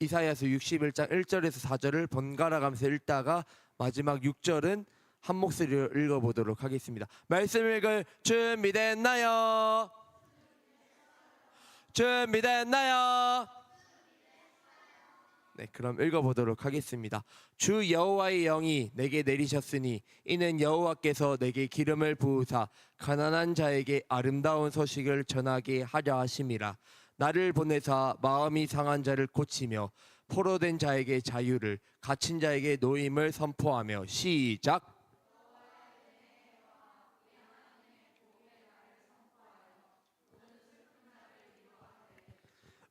이사야서 61장 1절에서 4절을 번갈아 가면서 읽다가 마지막 6절은 한 목소리로 읽어보도록 하겠습니다. 말씀 읽을 준비됐나요? 준비됐나요? 네, 그럼 읽어보도록 하겠습니다. 주 여호와의 영이 내게 내리셨으니 이는 여호와께서 내게 기름을 부으사 가난한 자에게 아름다운 소식을 전하게 하려 하심이라. 나를 보내사 마음이 상한 자를 고치며 포로된 자에게 자유를, 갇힌 자에게 노임을 선포하며. 시작.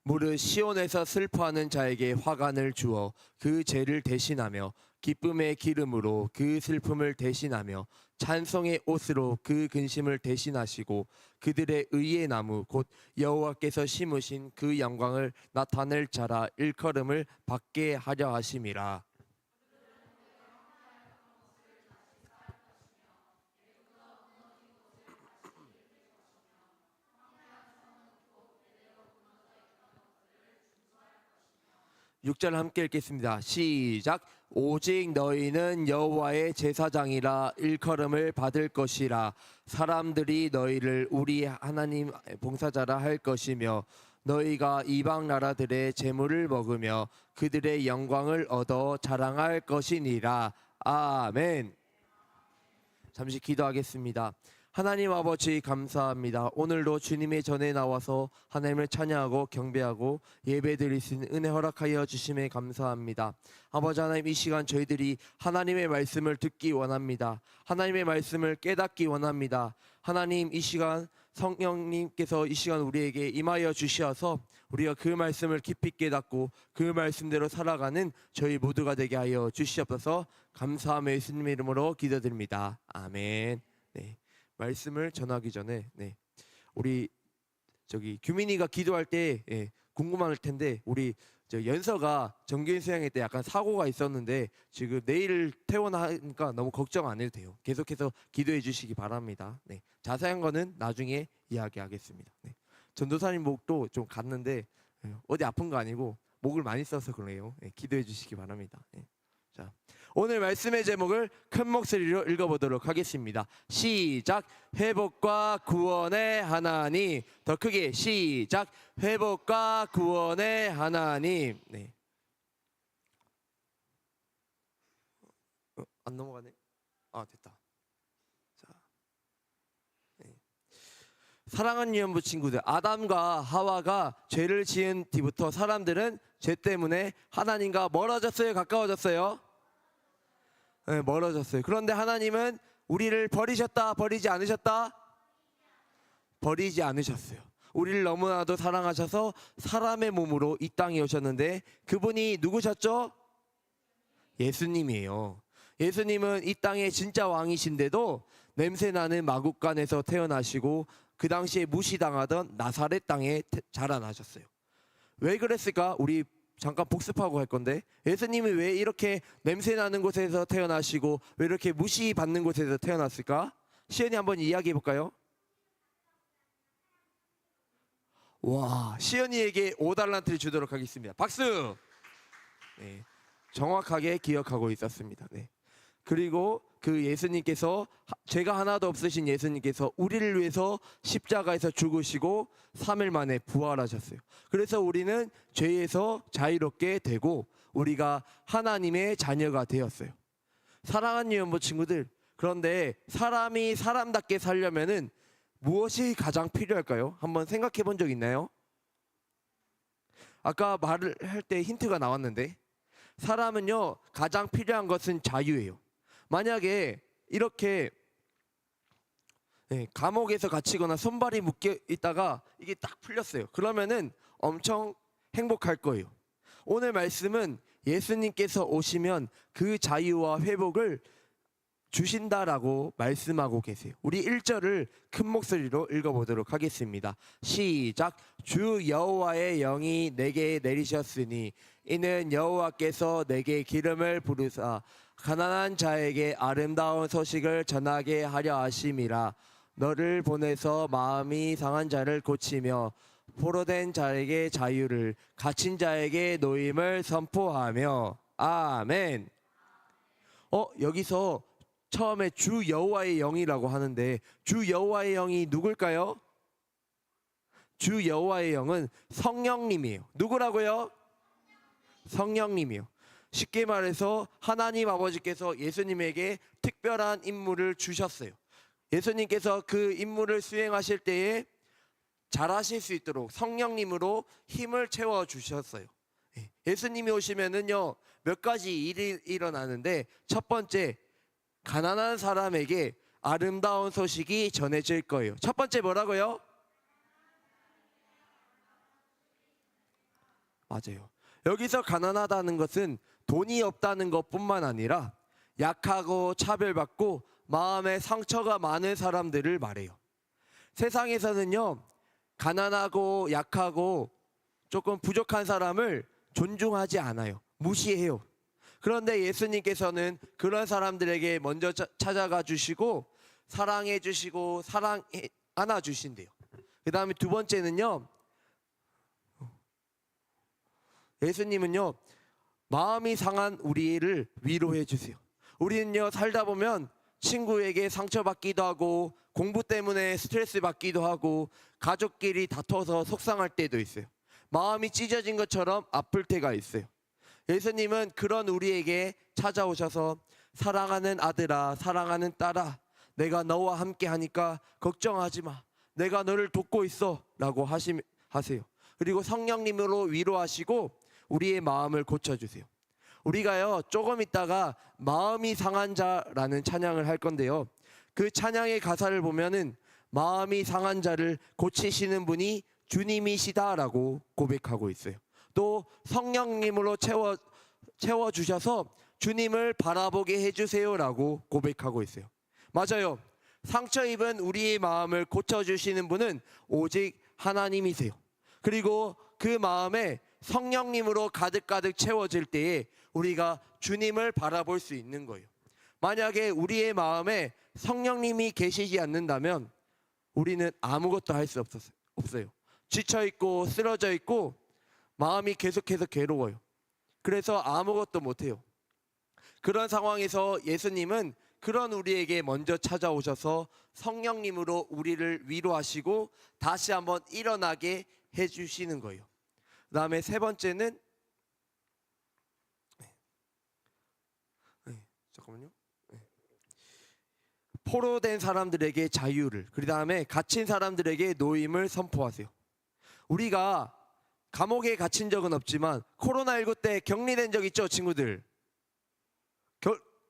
무릇 시온에서 슬퍼하는 자에게 화관을 주어 그 죄를 대신하며 기쁨의 기름으로 그 슬픔을 대신하며 찬송의 옷으로 그 근심을 대신하시고 그들의 의의 나무 곧 여호와께서 심으신 그 영광을 나타낼 자라 일컬음을 받게 하려 하심이라. 육절 함께 읽겠습니다. 시작. 오직 너희는 여호와의 제사장이라 일컬음을 받을 것이라. 사람들이 너희를 우리 하나님 봉사자라 할 것이며 너희가 이방 나라들의 재물을 먹으며 그들의 영광을 얻어 자랑할 것이니라. 아멘. 잠시 기도하겠습니다. 하나님 아버지 감사합니다. 오늘도 주님의 전에 나와서 하나님을 찬양하고 경배하고 예배드릴 수 있는 은혜 허락하여 주심에 감사합니다. 아버지 하나님, 이 시간 저희들이 하나님의 말씀을 듣기 원합니다. 하나님의 말씀을 깨닫기 원합니다. 하나님, 이 시간 성령님께서 이 시간 우리에게 임하여 주시어서 우리가 그 말씀을 깊이 깨닫고 그 말씀대로 살아가는 저희 모두가 되게 하여 주시옵소서. 감사하며 예수님의 이름으로 기도드립니다. 아멘. 네. 말씀을 전하기 전에 우리 규민이가 기도할 때 궁금할 텐데, 우리 연서가 정규인 수양회 때 약간 사고가 있었는데 지금 내일 퇴원하니까 너무 걱정 안 해도 돼요. 계속해서 기도해 주시기 바랍니다. 자세한 거는 나중에 이야기하겠습니다. 전도사님 목도 좀 갔는데 어디 아픈 거 아니고 목을 많이 써서 그래요. 기도해 주시기 바랍니다. 자, 오늘 말씀의 제목을 큰 목소리로 읽어보도록 하겠습니다. 시작. 회복과 구원의 하나님. 더 크게 시작. 회복과 구원의 하나님. 안 넘어가네. 됐다. 자, 사랑하는 유연부 친구들, 아담과 하와가 죄를 지은 뒤부터 사람들은 죄 때문에 하나님과 멀어졌어요, 가까워졌어요? 멀어졌어요. 그런데 하나님은 우리를 버리셨다, 버리지 않으셨다? 버리지 않으셨어요. 우리를 너무나도 사랑하셔서 사람의 몸으로 이 땅에 오셨는데, 그분이 누구셨죠? 예수님이에요. 예수님은 이 땅의 진짜 왕이신데도 냄새나는 마국간에서 태어나시고 그 당시에 무시당하던 나사렛 땅에 자라나셨어요. 왜 그랬을까? 우리 잠깐 복습하고 할 건데, 예수님이 왜 이렇게 냄새나는 곳에서 태어나시고 왜 이렇게 무시받는 곳에서 태어났을까? 시연이 한번 이야기해 볼까요? 와, 시연이에게 5달란트를 주도록 하겠습니다. 박수! 정확하게 기억하고 있었습니다. 그리고 그 예수님께서, 죄가 하나도 없으신 예수님께서 우리를 위해서 십자가에서 죽으시고 3일 만에 부활하셨어요. 그래서 우리는 죄에서 자유롭게 되고 우리가 하나님의 자녀가 되었어요. 사랑하는 유연부 친구들, 그런데 사람이 사람답게 살려면은 무엇이 가장 필요할까요? 한번 생각해 본 적 있나요? 아까 말을 할 때 힌트가 나왔는데, 사람은요 가장 필요한 것은 자유예요. 만약에 이렇게 감옥에서 갇히거나 손발이 묶여 있다가 이게 딱 풀렸어요. 그러면은 엄청 행복할 거예요. 오늘 말씀은 예수님께서 오시면 그 자유와 회복을 주신다라고 말씀하고 계세요. 우리 1절을 큰 목소리로 읽어보도록 하겠습니다. 시작. 주 여호와의 영이 내게 내리셨으니 이는 여호와께서 내게 기름을 부으사 가난한 자에게 아름다운 소식을 전하게 하려 하심이라. 너를 보내서 마음이 상한 자를 고치며 포로된 자에게 자유를, 갇힌 자에게 노임을 선포하며. 아멘. 여기서 처음에 주 여호와의 영이라고 하는데 주 여호와의 영이 누굴까요? 주 여호와의 영은 성령님이에요. 누구라고요? 성령님이요. 쉽게 말해서 하나님 아버지께서 예수님에게 특별한 임무를 주셨어요. 예수님께서 그 임무를 수행하실 때에 잘하실 수 있도록 성령님으로 힘을 채워 주셨어요. 예수님이 오시면은요 몇 가지 일이 일어나는데, 첫 번째, 가난한 사람에게 아름다운 소식이 전해질 거예요. 첫 번째 뭐라고요? 맞아요. 여기서 가난하다는 것은 돈이 없다는 것뿐만 아니라 약하고 차별받고 마음에 상처가 많은 사람들을 말해요. 세상에서는요 가난하고 약하고 조금 부족한 사람을 존중하지 않아요. 무시해요. 그런데 예수님께서는 그런 사람들에게 먼저 찾아가 주시고 사랑해 주시고 안아 주신대요. 그 다음에 두 번째는요, 예수님은요 마음이 상한 우리를 위로해 주세요. 우리는요 살다 보면 친구에게 상처받기도 하고 공부 때문에 스트레스 받기도 하고 가족끼리 다퉈서 속상할 때도 있어요. 마음이 찢어진 것처럼 아플 때가 있어요. 예수님은 그런 우리에게 찾아오셔서 사랑하는 아들아, 사랑하는 딸아, 내가 너와 함께 하니까 걱정하지 마, 내가 너를 돕고 있어 라고 하세요. 그리고 성령님으로 위로하시고 우리의 마음을 고쳐주세요. 우리가요 조금 있다가 마음이 상한 자라는 찬양을 할 건데요, 그 찬양의 가사를 보면은 마음이 상한 자를 고치시는 분이 주님이시다라고 고백하고 있어요. 또 성령님으로 채워주셔서 주님을 바라보게 해주세요라고 고백하고 있어요. 맞아요. 상처 입은 우리의 마음을 고쳐주시는 분은 오직 하나님이세요. 그리고 그 마음에 성령님으로 가득가득 채워질 때에 우리가 주님을 바라볼 수 있는 거예요. 만약에 우리의 마음에 성령님이 계시지 않는다면 우리는 아무것도 할 수 없어요. 지쳐있고 쓰러져 있고 마음이 계속해서 괴로워요. 그래서 아무것도 못해요. 그런 상황에서 예수님은 그런 우리에게 먼저 찾아오셔서 성령님으로 우리를 위로하시고 다시 한번 일어나게 해주시는 거예요. 그 다음에 세 번째는 잠깐만요. 포로된 사람들에게 자유를, 그 다음에 갇힌 사람들에게 노임을 선포하세요. 우리가 감옥에 갇힌 적은 없지만 코로나19 때 격리된 적 있죠, 친구들?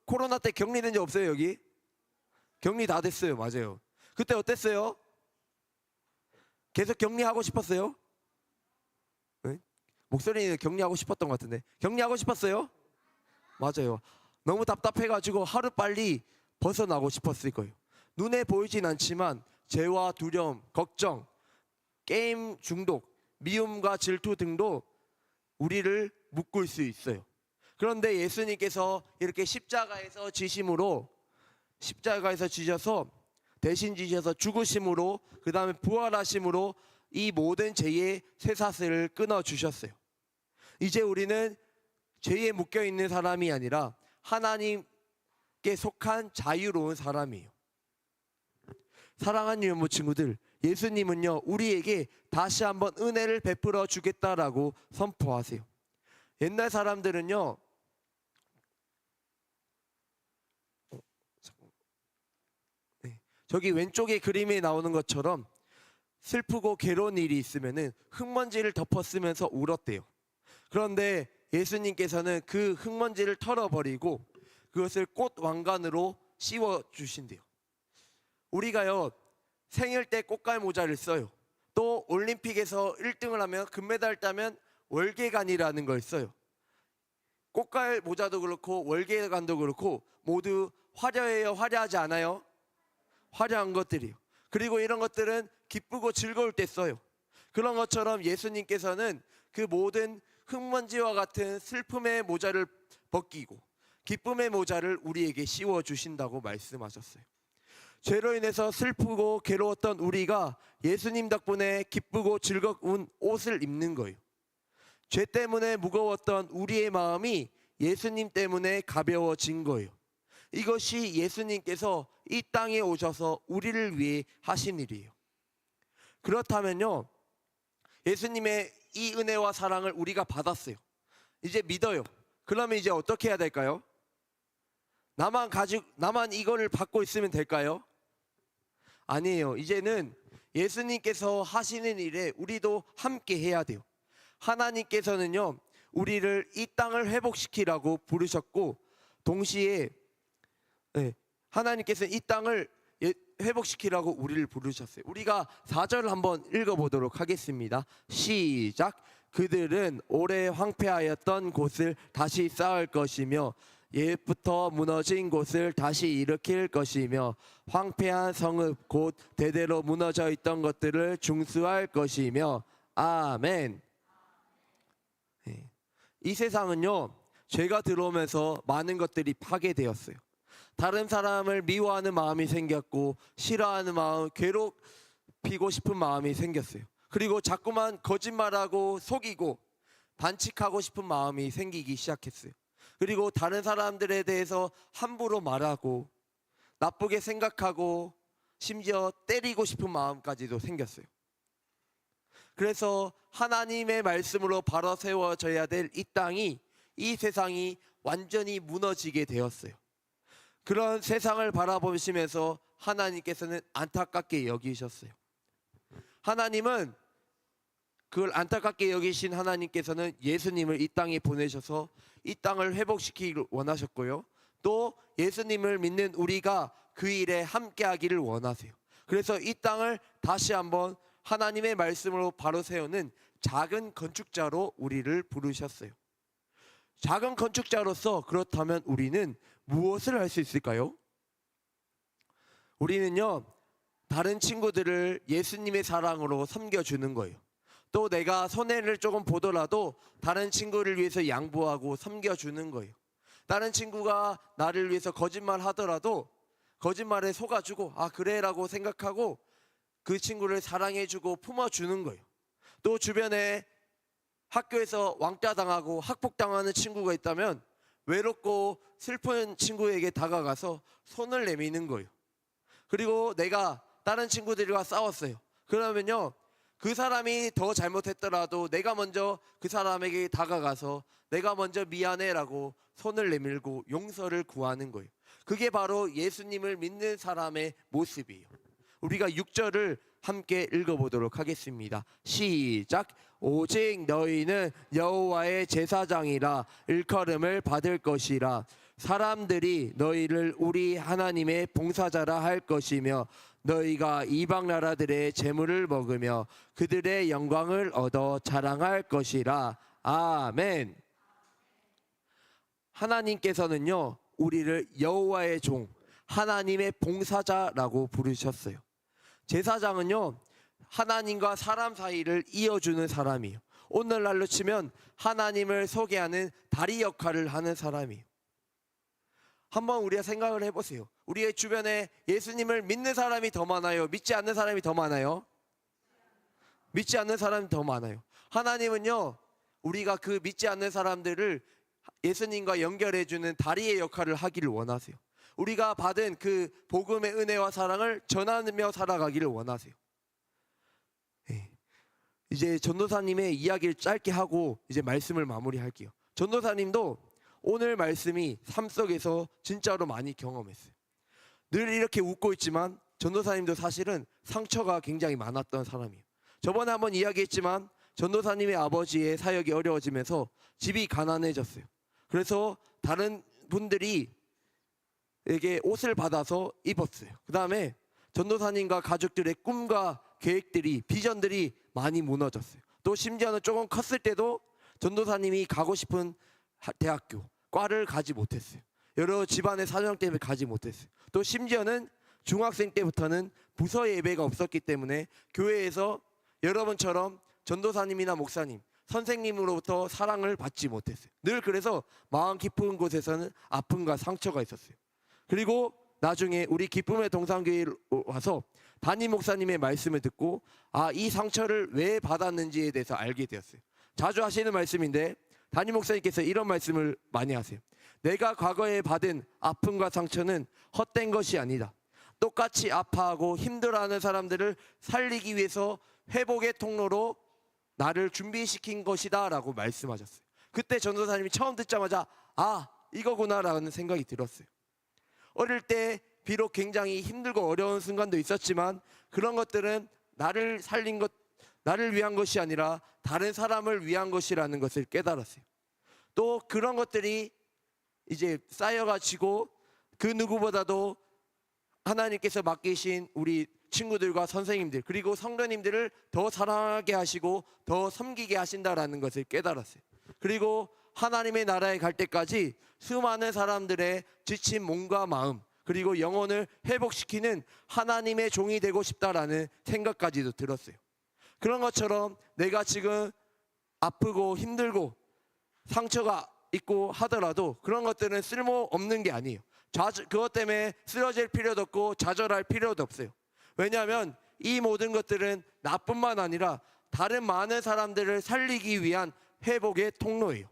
코로나 때 격리된 적 없어요, 여기? 격리 다 됐어요. 맞아요. 그때 어땠어요? 계속 격리하고 싶었어요? 네? 목소리는 격리하고 싶었던 것 같은데. 격리하고 싶었어요? 맞아요. 너무 답답해가지고 하루빨리 벗어나고 싶었을 거예요. 눈에 보이진 않지만 죄와 두려움, 걱정, 게임 중독, 미움과 질투 등도 우리를 묶을 수 있어요. 그런데 예수님께서 이렇게 십자가에서 지셔서 대신 지셔서 죽으심으로, 그 다음에 부활하심으로 이 모든 죄의 쇠사슬을 끊어주셨어요. 이제 우리는 죄에 묶여있는 사람이 아니라 하나님께 속한 자유로운 사람이에요. 사랑하는 유모 친구들, 예수님은요 우리에게 다시 한번 은혜를 베풀어 주겠다라고 선포하세요. 옛날 사람들은요 저기 왼쪽에 그림에 나오는 것처럼 슬프고 괴로운 일이 있으면은 흙먼지를 덮어쓰면서 울었대요. 그런데 예수님께서는 그 흙먼지를 털어버리고 그것을 꽃 왕관으로 씌워 주신대요. 우리가요 생일 때 꽃갈 모자를 써요. 또 올림픽에서 1등을 하면 금메달 따면 월계관이라는 걸 써요. 꽃갈 모자도 그렇고 월계관도 그렇고 모두 화려해요, 화려하지 않아요? 화려한 것들이요. 그리고 이런 것들은 기쁘고 즐거울 때 써요. 그런 것처럼 예수님께서는 그 모든 흙먼지와 같은 슬픔의 모자를 벗기고 기쁨의 모자를 우리에게 씌워 주신다고 말씀하셨어요. 죄로 인해서 슬프고 괴로웠던 우리가 예수님 덕분에 기쁘고 즐거운 옷을 입는 거예요. 죄 때문에 무거웠던 우리의 마음이 예수님 때문에 가벼워진 거예요. 이것이 예수님께서 이 땅에 오셔서 우리를 위해 하신 일이에요. 그렇다면요, 예수님의 이 은혜와 사랑을 우리가 받았어요. 이제 믿어요. 그러면 이제 어떻게 해야 될까요? 나만 이거를 받고 있으면 될까요? 아니에요. 이제는 예수님께서 하시는 일에 우리도 함께 해야 돼요. 하나님께서는요, 우리를 이 땅을 회복시키라고 부르셨고, 동시에 하나님께서 이 땅을 회복시키라고 우리를 부르셨어요. 우리가 4절 한번 읽어보도록 하겠습니다. 시작. 그들은 오래 황폐하였던 곳을 다시 쌓을 것이며 옛부터 무너진 곳을 다시 일으킬 것이며 황폐한 성읍 곧 대대로 무너져 있던 것들을 중수할 것이며 아멘. 이 세상은요, 죄가 들어오면서 많은 것들이 파괴되었어요. 다른 사람을 미워하는 마음이 생겼고, 싫어하는 마음, 괴롭히고 싶은 마음이 생겼어요. 그리고 자꾸만 거짓말하고 속이고 반칙하고 싶은 마음이 생기기 시작했어요. 그리고 다른 사람들에 대해서 함부로 말하고 나쁘게 생각하고 심지어 때리고 싶은 마음까지도 생겼어요. 그래서 하나님의 말씀으로 바로 세워져야 될 이 땅이, 이 세상이 완전히 무너지게 되었어요. 그런 세상을 바라보시면서 하나님께서는 안타깝게 여기셨어요. 하나님은, 그걸 안타깝게 여기신 하나님께서는 예수님을 이 땅에 보내셔서 이 땅을 회복시키기를 원하셨고요, 또 예수님을 믿는 우리가 그 일에 함께하기를 원하세요. 그래서 이 땅을 다시 한번 하나님의 말씀으로 바로 세우는 작은 건축자로 우리를 부르셨어요. 작은 건축자로서 그렇다면 우리는 무엇을 할 수 있을까요? 우리는요, 다른 친구들을 예수님의 사랑으로 섬겨주는 거예요. 또 내가 손해를 조금 보더라도 다른 친구를 위해서 양보하고 섬겨주는 거예요. 다른 친구가 나를 위해서 거짓말 하더라도 거짓말에 속아주고 아 그래라고 생각하고 그 친구를 사랑해주고 품어주는 거예요. 또 주변에 학교에서 왕따 당하고 학폭당하는 친구가 있다면 외롭고 슬픈 친구에게 다가가서 손을 내미는 거예요. 그리고 내가 다른 친구들과 싸웠어요. 그러면요, 그 사람이 더 잘못했더라도 내가 먼저 그 사람에게 다가가서 내가 먼저 미안해라고 손을 내밀고 용서를 구하는 거예요. 그게 바로 예수님을 믿는 사람의 모습이에요. 우리가 6절을 함께 읽어보도록 하겠습니다. 시작. 오직 너희는 여호와의 제사장이라 일컬음을 받을 것이라. 사람들이 너희를 우리 하나님의 봉사자라 할 것이며 너희가 이방 나라들의 재물을 먹으며 그들의 영광을 얻어 자랑할 것이라. 아멘. 하나님께서는요, 우리를 여호와의 종, 하나님의 봉사자라고 부르셨어요. 제사장은요, 하나님과 사람 사이를 이어주는 사람이에요. 오늘날로 치면 하나님을 소개하는 다리 역할을 하는 사람이에요. 한번 우리가 생각을 해보세요. 우리의 주변에 예수님을 믿는 사람이 더 많아요? 믿지 않는 사람이 더 많아요? 믿지 않는 사람이 더 많아요. 하나님은요, 우리가 그 믿지 않는 사람들을 예수님과 연결해주는 다리의 역할을 하기를 원하세요. 우리가 받은 그 복음의 은혜와 사랑을 전하며 살아가기를 원하세요. 이제 전도사님의 이야기를 짧게 하고 이제 말씀을 마무리할게요. 전도사님도 오늘 말씀이 삶 속에서 진짜로 많이 경험했어요. 늘 이렇게 웃고 있지만 전도사님도 사실은 상처가 굉장히 많았던 사람이에요. 저번에 한번 이야기했지만 전도사님의 아버지의 사역이 어려워지면서 집이 가난해졌어요. 그래서 다른 분들이 에게 옷을 받아서 입었어요. 그 다음에 전도사님과 가족들의 꿈과 계획들이, 비전들이 많이 무너졌어요. 또 심지어는 조금 컸을 때도 전도사님이 가고 싶은 대학교, 과를 가지 못했어요. 여러 집안의 사정 때문에 가지 못했어요. 또 심지어는 중학생 때부터는 부서 예배가 없었기 때문에 교회에서 여러분처럼 전도사님이나 목사님, 선생님으로부터 사랑을 받지 못했어요. 늘 그래서 마음 깊은 곳에서는 아픔과 상처가 있었어요. 그리고 나중에 우리 기쁨의 동산교회에 와서 담임 목사님의 말씀을 듣고 이 상처를 왜 받았는지에 대해서 알게 되었어요. 자주 하시는 말씀인데 담임 목사님께서 이런 말씀을 많이 하세요. 내가 과거에 받은 아픔과 상처는 헛된 것이 아니다. 똑같이 아파하고 힘들어하는 사람들을 살리기 위해서 회복의 통로로 나를 준비시킨 것이다 라고 말씀하셨어요. 그때 전도사님이 처음 듣자마자 이거구나 라는 생각이 들었어요. 어릴 때 비록 굉장히 힘들고 어려운 순간도 있었지만 그런 것들은 나를 위한 것이 아니라 다른 사람을 위한 것이라는 것을 깨달았어요. 또 그런 것들이 이제 쌓여가지고 그 누구보다도 하나님께서 맡기신 우리 친구들과 선생님들 그리고 성도님들을 더 사랑하게 하시고 더 섬기게 하신다라는 것을 깨달았어요. 그리고 하나님의 나라에 갈 때까지 수많은 사람들의 지친 몸과 마음 그리고 영혼을 회복시키는 하나님의 종이 되고 싶다라는 생각까지도 들었어요. 그런 것처럼 내가 지금 아프고 힘들고 상처가 있고 하더라도 그런 것들은 쓸모없는 게 아니에요. 그것 때문에 쓰러질 필요도 없고 좌절할 필요도 없어요. 왜냐하면 이 모든 것들은 나뿐만 아니라 다른 많은 사람들을 살리기 위한 회복의 통로예요.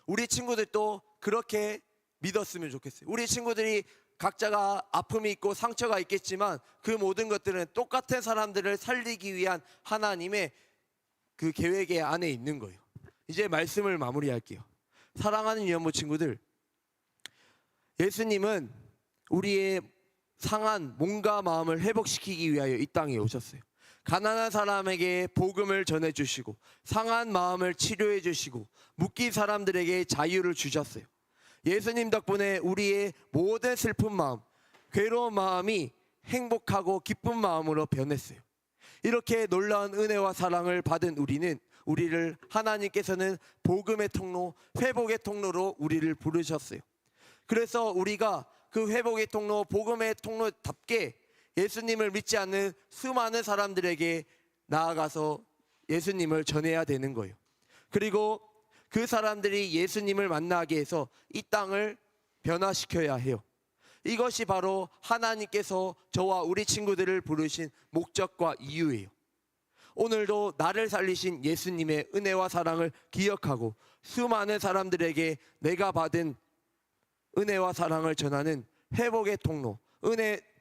우리 친구들도 그렇게 믿었으면 좋겠어요. 우리 친구들이 각자가 아픔이 있고 상처가 있겠지만 그 모든 것들은 똑같은 사람들을 살리기 위한 하나님의 그 계획 안에 있는 거예요. 이제 말씀을 마무리할게요. 사랑하는 유연부 친구들, 예수님은 우리의 상한 몸과 마음을 회복시키기 위하여 이 땅에 오셨어요. 가난한 사람에게 복음을 전해주시고 상한 마음을 치료해 주시고 묶인 사람들에게 자유를 주셨어요. 예수님 덕분에 우리의 모든 슬픈 마음, 괴로운 마음이 행복하고 기쁜 마음으로 변했어요. 이렇게 놀라운 은혜와 사랑을 받은 우리를 하나님께서는 복음의 통로, 회복의 통로로 우리를 부르셨어요. 그래서 우리가 그 회복의 통로, 복음의 통로답게 예수님을 믿지 않는 수많은 사람들에게 나아가서 예수님을 전해야 되는 거예요. 그리고 그 사람들이 예수님을 만나게 해서 이 땅을 변화시켜야 해요. 이것이 바로 하나님께서 저와 우리 친구들을 부르신 목적과 이유예요. 오늘도 나를 살리신 예수님의 은혜와 사랑을 기억하고 수많은 사람들에게 내가 받은 은혜와 사랑을 전하는 회복의 통로,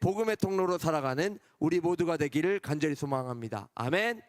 복음의 통로로 살아가는 우리 모두가 되기를 간절히 소망합니다. 아멘.